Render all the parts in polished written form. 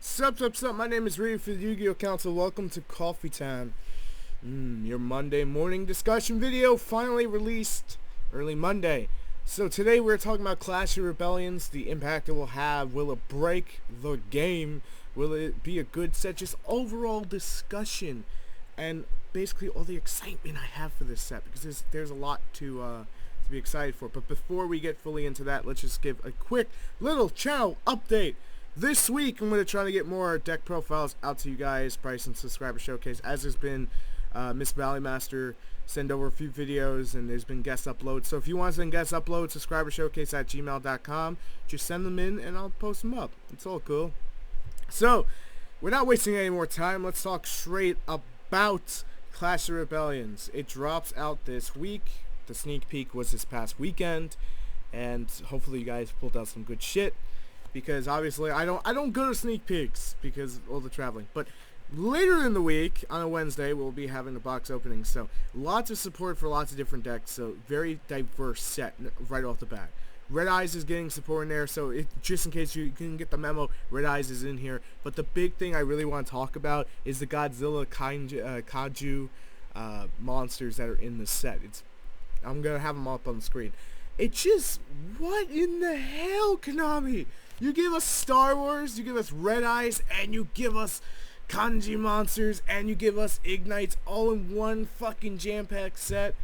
Sup, my name is Reed for the Yu-Gi-Oh! Council. Welcome to Coffee Time. Your Monday morning discussion video finally released early Monday. So today we're talking about Clash of Rebellions, the impact it will have. Will it break the game? Will it be a good set? Just overall discussion and basically all the excitement I have for this set, because there's a lot to be excited for. But before we get fully into that, let's just give a quick little channel update. This week, I'm going to try to get more deck profiles out to you guys, price and subscriber showcase, as there's been Miss Valley Master send over a few videos, and there's been guest uploads. So if you want to send guest uploads, subscriber showcase at gmail.com, just send them in, and I'll post them up. It's all cool. So, without wasting any more time, let's talk straight about Clash of Rebellions. It drops out this week. The sneak peek was this past weekend, and hopefully you guys pulled out some good shit. Because obviously I don't go to sneak peeks because of all the traveling. But later in the week, on a Wednesday, we'll be having the box opening. So lots of support for lots of different decks. So very diverse set right off the bat. Red Eyes is getting support in there. So just in case you can get the memo, Red Eyes is in here. But the big thing I really want to talk about is the Godzilla Kaiju monsters that are in the set. I'm going to have them up on the screen. It's just, what in the hell, Konami? You give us Star Wars, you give us Red Eyes, and you give us Kanji Monsters, and you give us Ignites all in one fucking jam-packed set.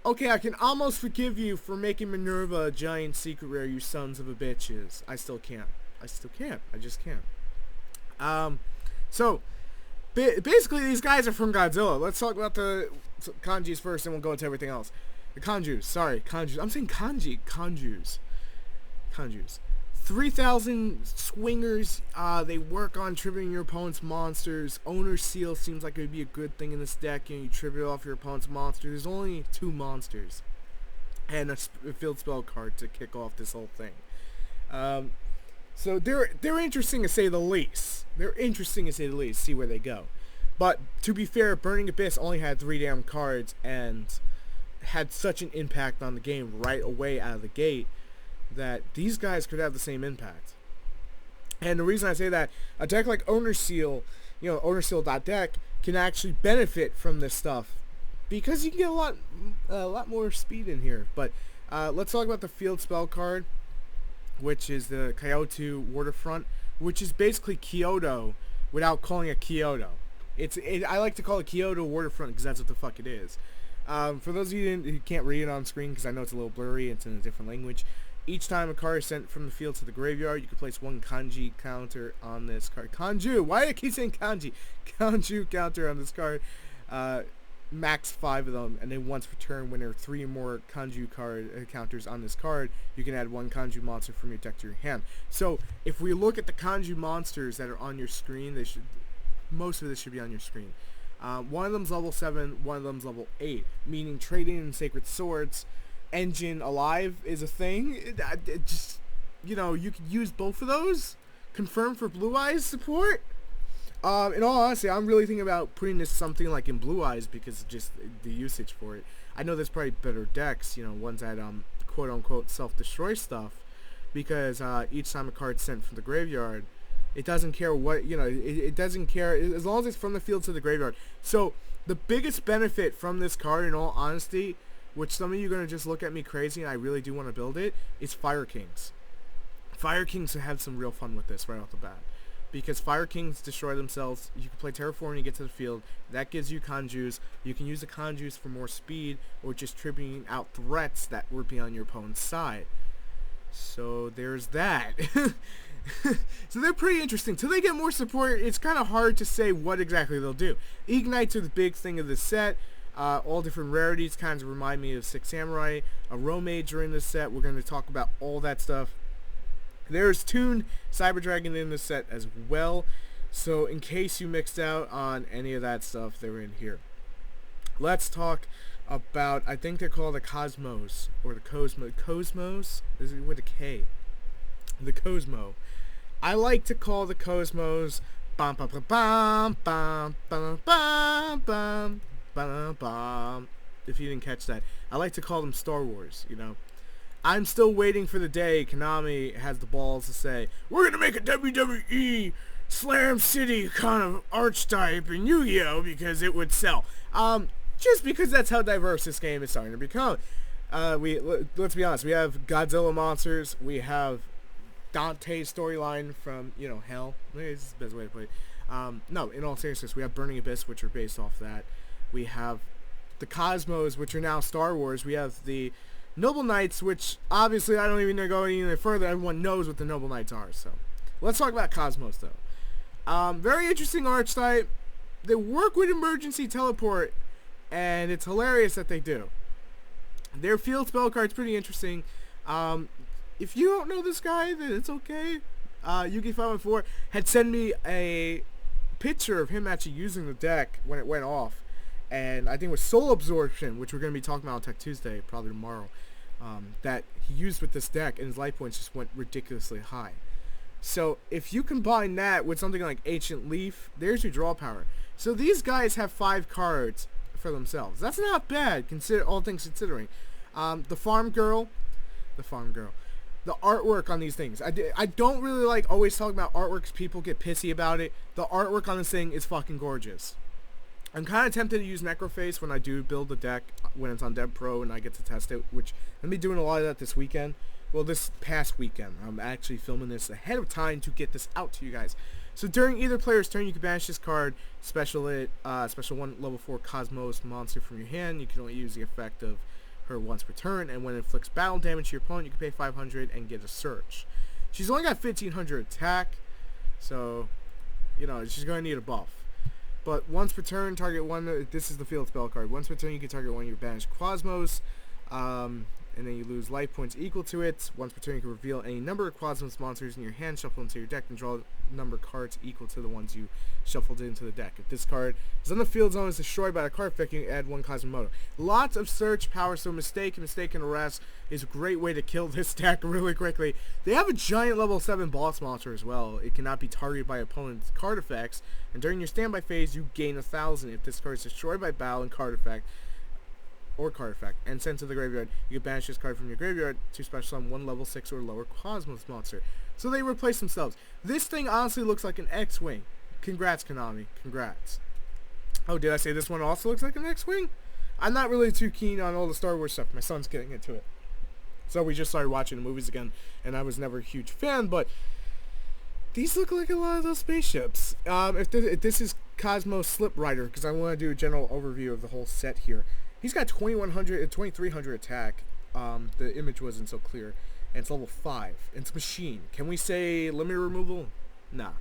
Okay, I can almost forgive you for making Minerva a giant secret rare, you sons of a bitches. I still can't. I just can't. So, basically these guys are from Godzilla. Let's talk about the Kanjis first, and we'll go into everything else. The Kanjus. I'm saying kanji. Kanjus. 3,000 swingers. They work on tributing your opponent's monsters. Owner Seal seems like it would be a good thing in this deck. You tribute off your opponent's monster. There's only 2 monsters. And a field spell card to kick off this whole thing. So they're interesting to say the least. See where they go. But to be fair, Burning Abyss only had 3 damn cards and had such an impact on the game right away out of the gate that these guys could have the same impact. And the reason I say that, a deck like Owner Seal, ownerseal.deck, can actually benefit from this stuff because you can get a lot more speed in here. But let's talk about the field spell card, which is the Kyoto Waterfront, which is basically Kyoto without calling it Kyoto. I like to call it Kyoto Waterfront because that's what the fuck it is. For those of you who can't read it on screen, because I know it's a little blurry, it's in a different language, each time a card is sent from the field to the graveyard, you can place 1 kanji counter on this card. Kanju! Why do I keep saying kanji? Kanju counter on this card. Max 5 of them, and then once per turn, when there are 3 or more kanju card counters on this card, you can add 1 kanju monster from your deck to your hand. So, if we look at the kanju monsters that are on your screen, most of this should be on your screen. One of them's level 7, one of them's level 8, meaning trading in Sacred Swords. Engine Alive is a thing. It just, you could use both of those. Confirmed for Blue Eyes support. In all honesty, I'm really thinking about putting this something like in Blue Eyes because of just the usage for it. I know there's probably better decks, ones that quote-unquote self-destroy stuff, because each time a card's sent from the graveyard, it doesn't care what, it doesn't care, as long as it's from the field to the graveyard. So, the biggest benefit from this card, in all honesty, which some of you are going to just look at me crazy and I really do want to build it, is Fire Kings. Fire Kings have some real fun with this right off the bat. Because Fire Kings destroy themselves, you can play Terraform when you get to the field, that gives you Kanjus, you can use the Kanjus for more speed, or just tributing out threats that would be on your opponent's side. So, there's that. So they're pretty interesting. Till they get more support, it's kind of hard to say what exactly they'll do. Ignites are the big thing of the set. All different rarities kind of remind me of Six Samurai. A Romage are in this set. We're going to talk about all that stuff. There's Toon Cyber Dragon in this set as well. So in case you mixed out on any of that stuff, they're in here. Let's talk about, I think they're called the Cosmos, or the Cosmo. Cosmos? Is it with a K? The Cosmo. I like to call the Cosmos bum bum bum bum bum bum bum bum bum. If you didn't catch that, I like to call them Star Wars. I'm still waiting for the day Konami has the balls to say, we're gonna make a WWE Slam City kind of archetype in Yu-Gi-Oh! Because it would sell. Just because that's how diverse this game is starting to become. Let's be honest, we have Godzilla monsters, we have Dante's storyline from, Hell. Maybe this is the best way to put it. No, in all seriousness, we have Burning Abyss, which are based off that. We have the Cosmos, which are now Star Wars. We have the Noble Knights, which obviously I don't even go any further. Everyone knows what the Noble Knights are. So let's talk about Cosmos, though. Very interesting archetype. They work with emergency teleport, and it's hilarious that they do. Their field spell card's pretty interesting. If you don't know this guy, then it's okay. Yugi514 had sent me a picture of him actually using the deck when it went off. And I think it was Soul Absorption, which we're going to be talking about on Tech Tuesday, probably tomorrow, that he used with this deck, and his life points just went ridiculously high. So if you combine that with something like Ancient Leaf, there's your draw power. So these guys have 5 cards for themselves. That's not bad, all things considering. The Farm Girl, the artwork on these things. I don't really like always talking about artwork because people get pissy about it. The artwork on this thing is fucking gorgeous. I'm kind of tempted to use Necroface when I do build the deck, when it's on Dev Pro and I get to test it, which I'm going to be doing a lot of that this weekend. Well, this past weekend. I'm actually filming this ahead of time to get this out to you guys. So during either player's turn, you can banish this card, special 1 level 4 Cosmos monster from your hand. You can only use the effect of her once per turn, and when it inflicts battle damage to your opponent, you can pay 500 and get a search. She's only got 1500 attack, so, she's going to need a buff. But once per turn, target one. This is the field spell card. Once per turn, you can target one of your banished Cosmos, and then you lose life points equal to it. Once per turn, you can reveal any number of Cosmos monsters in your hand, shuffle into your deck, and draw number of cards equal to the ones you shuffled into the deck. If this card is on the field zone, is destroyed by a card effect, you can add 1 Cosmomoto. Lots of search power, so Mistake and Arrest is a great way to kill this deck really quickly. They have a giant level 7 boss monster as well. It cannot be targeted by opponent's card effects, and during your standby phase, you gain 1,000. If this card is destroyed by battle and card effect, and sent to the graveyard, you can banish this card from your graveyard to special summon 1 level 6 or lower Cosmos monster. So they replace themselves. This thing honestly looks like an X-Wing. Congrats, Konami. Congrats. Oh, did I say this one also looks like an X-Wing? I'm not really too keen on all the Star Wars stuff. My son's getting into it. So we just started watching the movies again, and I was never a huge fan, but these look like a lot of those spaceships. If this is Cosmos Slip Rider, because I want to do a general overview of the whole set here. He's got 2100 and 2300 attack. The image wasn't so clear. And it's level 5. It's machine. Can we say limit removal? Nah.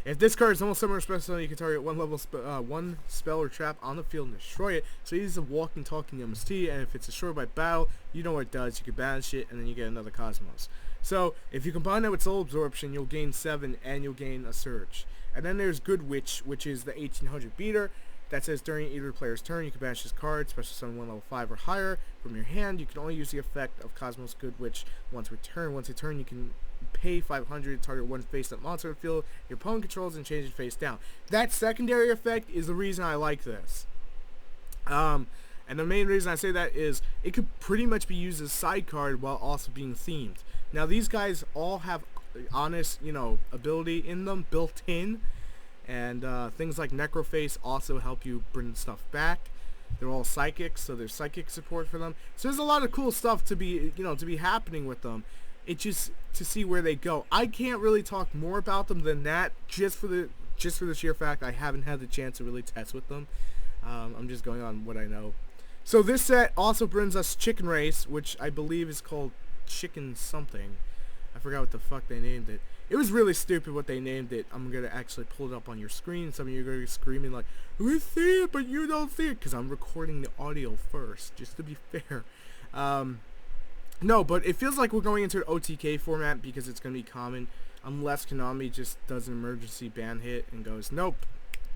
If this card is almost summoner special, you can target one spell or trap on the field and destroy it. So he's a walking, talking MST, and if it's destroyed by battle, you know what it does. You can banish it, and then you get another Cosmos. So if you combine that with Soul Absorption, you'll gain 7, and you'll gain a Surge. And then there's Good Witch, which is the 1800 beater. That says during either player's turn, you can banish this card, special summon 1 level 5 or higher from your hand. You can only use the effect of Cosmos Good Witch once per turn. Once a turn, you can pay 500, target 1 face-up monster in the field your opponent controls, and change it face down. That secondary effect is the reason I like this. And the main reason I say that is it could pretty much be used as a side card while also being themed. Now, these guys all have honest, ability in them built in. And things like Necroface also help you bring stuff back. They're all psychics, so there's psychic support for them. So there's a lot of cool stuff to be, to be happening with them. It's just to see where they go. I can't really talk more about them than that, just for the sheer fact I haven't had the chance to really test with them. I'm just going on what I know. So this set also brings us Chicken Race, which I believe is called Chicken something. I forgot what the fuck they named it. It was really stupid what they named it. I'm going to actually pull it up on your screen. Some of you are going to be screaming like, we see it, but you don't see it. Because I'm recording the audio first, just to be fair. No, but it feels like we're going into an OTK format because it's going to be common. Unless Konami just does an emergency ban hit and goes, nope,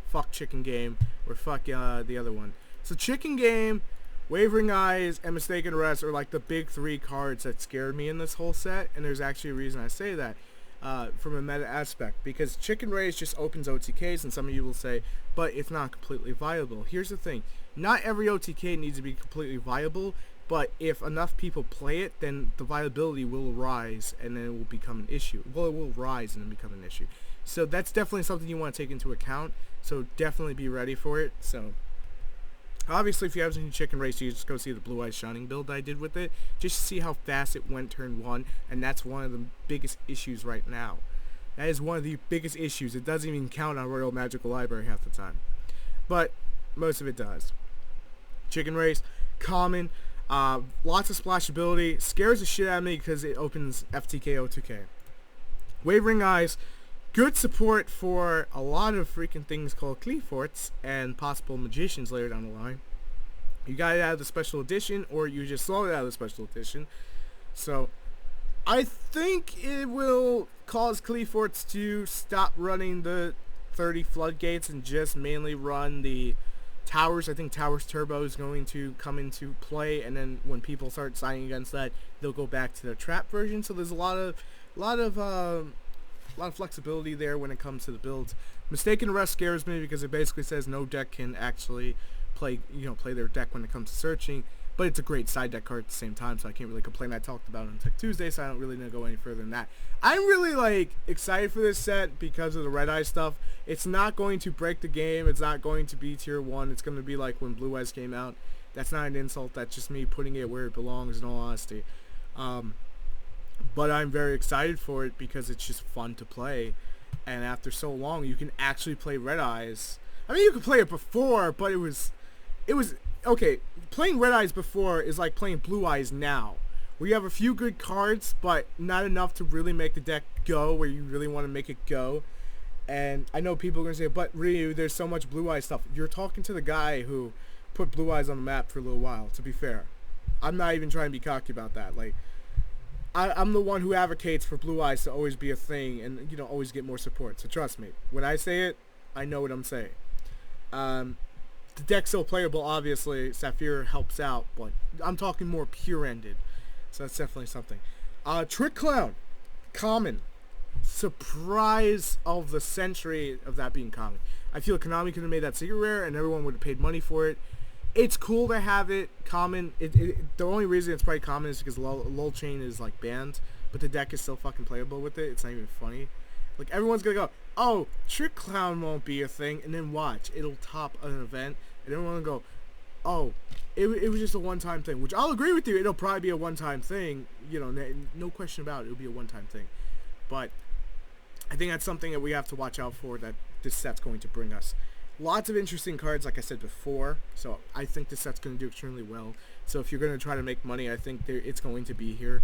fuck Chicken Game, or fuck the other one. So Chicken Game, Wavering Eyes, and Mistaken Arrest are like the big 3 cards that scared me in this whole set. And there's actually a reason I say that. From a meta aspect, because Chicken Race just opens OTKs, and some of you will say, but it's not completely viable. Here's the thing, not every OTK needs to be completely viable, but if enough people play it, then the viability will rise, and then it will become an issue. Well, it will rise and then become an issue. So that's definitely something you want to take into account. So definitely be ready for it. So obviously, if you have seen Chicken Race, you just go see the Blue Eyes Shining build I did with it, just to see how fast it went turn 1, and that's one of the biggest issues right now. That is one of the biggest issues. It doesn't even count on Royal Magical Library half the time, but most of it does. Chicken Race, common, lots of splashability, scares the shit out of me because it opens FTKO 2K. Wavering Eyes, good support for a lot of freaking things called Cleforts and possible magicians later down the line. You got it out of the special edition, or you just saw it out of the special edition. So I think it will cause Cleforts to stop running the 30 floodgates and just mainly run the Towers. I think Towers Turbo is going to come into play, and then when people start signing against that, they'll go back to their trap version. So there's a lot of flexibility there when it comes to the builds. Mistaken Arrest scares me because it basically says no deck can actually play their deck when it comes to searching, but it's a great side deck card at the same time, so I can't really complain. I talked about it on Tech Tuesday, so I don't really need to go any further than that. I'm really excited for this set because of the Red Eye stuff. It's not going to break the game. It's not going to be tier 1. It's going to be like when Blue Eyes came out. That's not an insult. That's just me putting it where it belongs, in all honesty. But I'm very excited for it because it's just fun to play. And after so long, you can actually play Red Eyes. I mean, you could play it before, but it was okay. Playing Red Eyes before is like playing Blue Eyes now, where you have a few good cards, but not enough to really make the deck go where you really want to make it go. And I know people are going to say, but Ryu, there's so much Blue Eyes stuff. You're talking to the guy who put Blue Eyes on the map for a little while, to be fair. I'm not even trying to be cocky about that. I'm the one who advocates for Blue Eyes to always be a thing and, always get more support. So trust me. When I say it, I know what I'm saying. The deck's still playable, obviously. Sapphire helps out, but I'm talking more pure-ended. So that's definitely something. Trick Clown. Common. Surprise of the century of that being common. I feel Konami could have made that secret rare and everyone would have paid money for it. It's cool to have it common. The only reason it's probably common is because Lull Chain is banned, but the deck is still fucking playable with it. It's not even funny. Everyone's gonna go, oh, Trick Clown won't be a thing, and then watch, it'll top an event, and everyone will go, oh, it was just a one-time thing, which I'll agree with you. It'll probably be a one-time thing. No question about it. It'll be a one-time thing, but I think that's something that we have to watch out for that this set's going to bring us. Lots of interesting cards, like I said before, so I think this set's going to do extremely well. So if you're going to try to make money, I think it's going to be here.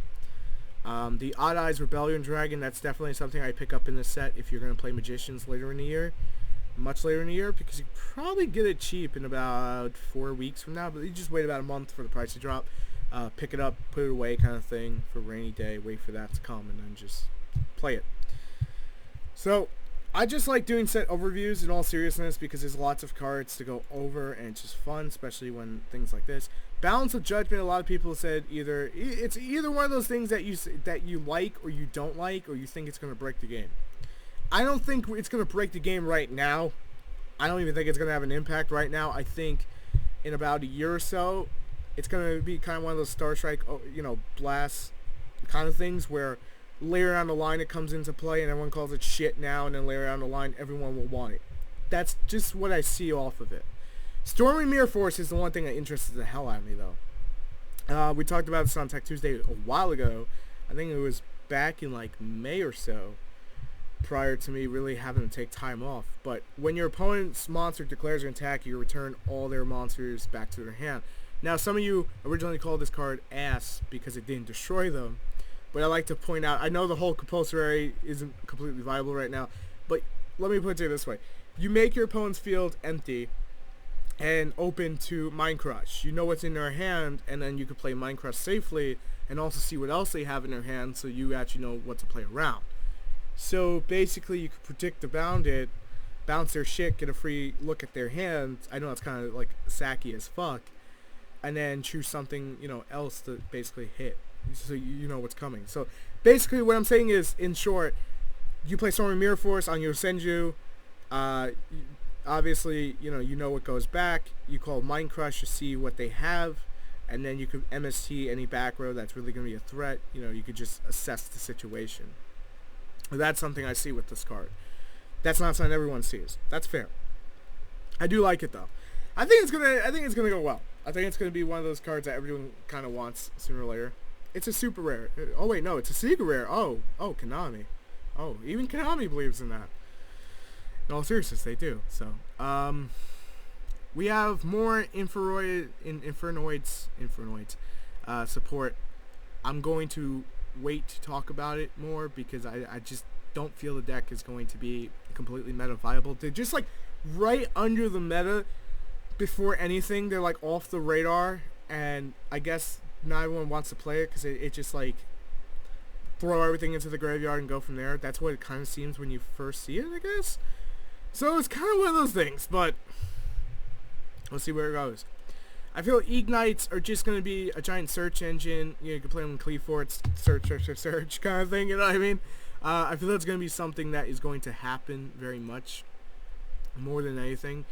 The Odd Eyes Rebellion Dragon, that's definitely something I pick up in this set if you're going to play Magicians later in the year. Much later in the year, because you probably get it cheap in about 4 weeks from now, but you just wait about a month for the price to drop. Pick it up, put it away kind of thing for a rainy day, wait for that to come, and then just play it. So I just like doing set overviews in all seriousness because there's lots of cards to go over and it's just fun, especially when things like this. Balance of Judgment, a lot of people said it's either one of those things that you like or you don't like, or you think it's going to break the game. I don't think it's going to break the game right now. I don't even think it's going to have an impact right now. I think in about a year or so, it's going to be kind of one of those Star Strike, blast kind of things where later down the line it comes into play and everyone calls it shit now, and then later down the line everyone will want it. That's just what I see off of it. Stormy Mirror Force is the one thing that interests the hell out of me, though. We talked about this on Tech Tuesday a while ago. I think it was back in May or so, prior to me really having to take time off. But when your opponent's monster declares an attack, you return all their monsters back to their hand. Now, some of you originally called this card ass because it didn't destroy them. But I like to point out, I know the whole compulsory isn't completely viable right now, but let me put it this way. You make your opponent's field empty and open to Mind Crush. You know what's in their hand, and then you can play Mind Crush safely and also see what else they have in their hand so you actually know what to play around. So basically you could predict to bounce their shit, get a free look at their hand. I know it's kind of sacky as fuck. And then choose something, else to basically hit. So you know what's coming. So basically what I'm saying is, in short, you play Stormy Mirror Force on your Senju. Obviously, you know what goes back. You call Mind Crush to see what they have, and then you could MST any back row that's really going to be a threat. You could just assess the situation. That's something I see with this card. That's not something everyone sees. That's fair. I do like it though. I think it's gonna go well. I think it's gonna be one of those cards that everyone kind of wants sooner or later. It's a super rare. Oh wait, no, it's a secret rare. Oh, Konami. Oh, even Konami believes in that. In all seriousness, they do. So, we have more Infernoids support. I'm going to wait to talk about it more because I just don't feel the deck is going to be completely meta viable. They're just like right under the meta before anything. They're like off the radar, and I guess not everyone wants to play it because it just like throw everything into the graveyard and go from there. That's what it kind of seems when you first see it, I guess. So it's kind of one of those things, but we'll see where it goes. I feel Ignites are just going to be a giant search engine. You can play them in Cleaforts, search kind of thing, you know what I mean? I feel that's going to be something that is going to happen very much, more than anything.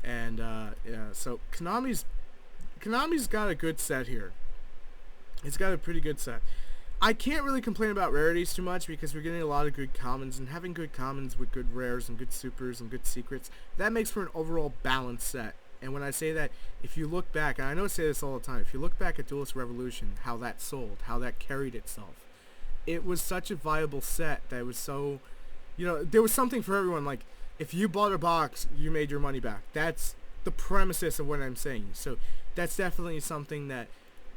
And, yeah, so Konami's got a good set here. It's got a pretty good set. I can't really complain about rarities too much because we're getting a lot of good commons, and having good commons with good rares and good supers and good secrets, that makes for an overall balanced set. And when I say that, if you look back, and I know I say this all the time, if you look back at Duelist Revolution, how that sold, how that carried itself, it was such a viable set that it was so, you know, there was something for everyone. Like, if you bought a box, you made your money back. That's the premises of what I'm saying. So that's definitely something that,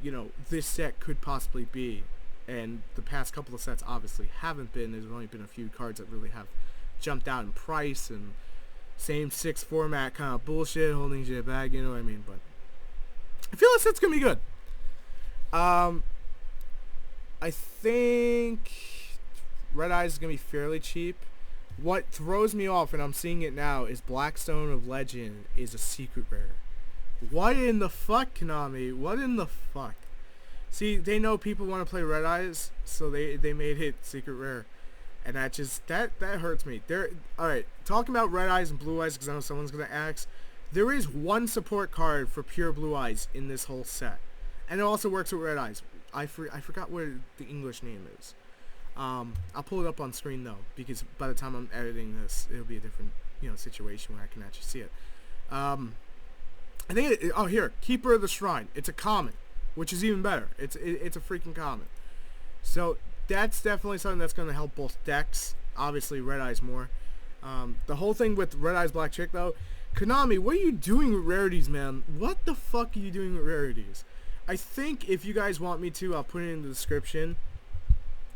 you know, this set could possibly be. And the past couple of sets obviously haven't been. There's only been a few cards that really have jumped out in price, and same 6 format kind of bullshit, holding shit back, you know what I mean? But I feel this set's gonna be good. I think Red Eyes is gonna be fairly cheap. What throws me off, and I'm seeing it now, is Blackstone of Legend is a secret rare. What in the fuck, Konami? What in the fuck? See, they know people want to play Red Eyes, so they made it secret rare. And that just, that hurts me. Alright, talking about Red Eyes and Blue Eyes, because I know someone's going to ask, there is one support card for pure Blue Eyes in this whole set. And it also works with Red Eyes. I forgot what the English name is. I'll pull it up on screen, though, because by the time I'm editing this, it'll be a different, you know, situation where I can actually see it. I think oh, here, Keeper of the Shrine. It's a common, which is even better. It's a freaking common. So that's definitely something that's going to help both decks. Obviously, Red Eyes more. The whole thing with Red Eyes Black Chick, though, Konami, what are you doing with rarities, man? What the fuck are you doing with rarities? I think if you guys want me to, I'll put it in the description,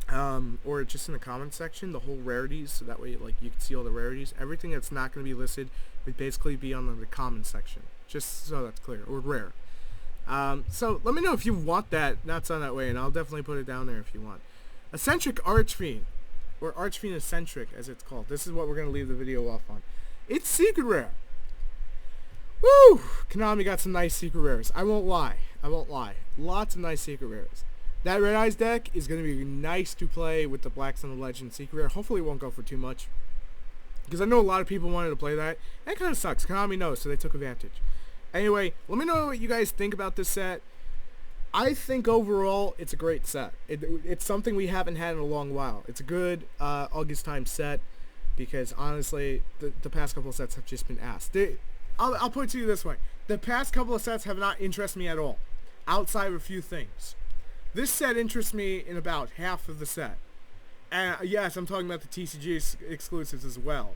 or just in the comment section, the whole rarities, so that way, like, you can see all the rarities. Everything that's not going to be listed would basically be on the comment section, just so that's clear, or rare. So let me know if you want that, not done that way, and I'll definitely put it down there if you want. Eccentric Archfiend, or Archfiend Eccentric, as it's called. This is what we're going to leave the video off on. It's secret rare. Woo! Konami got some nice secret rares. I won't lie. Lots of nice secret rares. That Red Eyes deck is going to be nice to play with the Blackstone of Legend secret rare. Hopefully it won't go for too much, because I know a lot of people wanted to play that. That kind of sucks. Konami knows, so they took advantage. Anyway, let me know what you guys think about this set. I think overall it's a great set. It's something we haven't had in a long while. It's a good August time set, because honestly, the past couple of sets have just been ass. I'll put it to you this way. The past couple of sets have not interested me at all, outside of a few things. This set interests me in about half of the set. And yes, I'm talking about the TCG exclusives as well.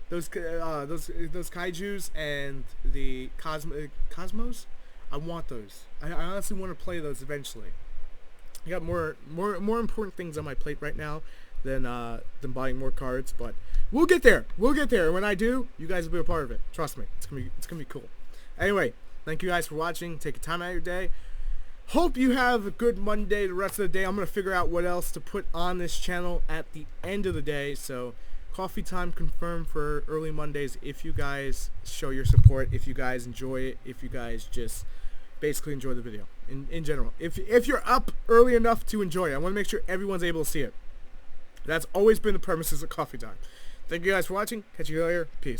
Those kaijus and the Cosmos, I want those. I honestly want to play those eventually. I got more important things on my plate right now than buying more cards, but we'll get there. When I do, you guys will be a part of it. Trust me, it's gonna be cool. Anyway, thank you guys for watching. Take a time out of your day. Hope you have a good Monday the rest of the day. I'm going to figure out what else to put on this channel at the end of the day. So, coffee time confirmed for early Mondays if you guys show your support, if you guys enjoy it, if you guys just basically enjoy the video in general. If you're up early enough to enjoy it, I want to make sure everyone's able to see it. That's always been the premises of coffee time. Thank you guys for watching. Catch you later. Peace.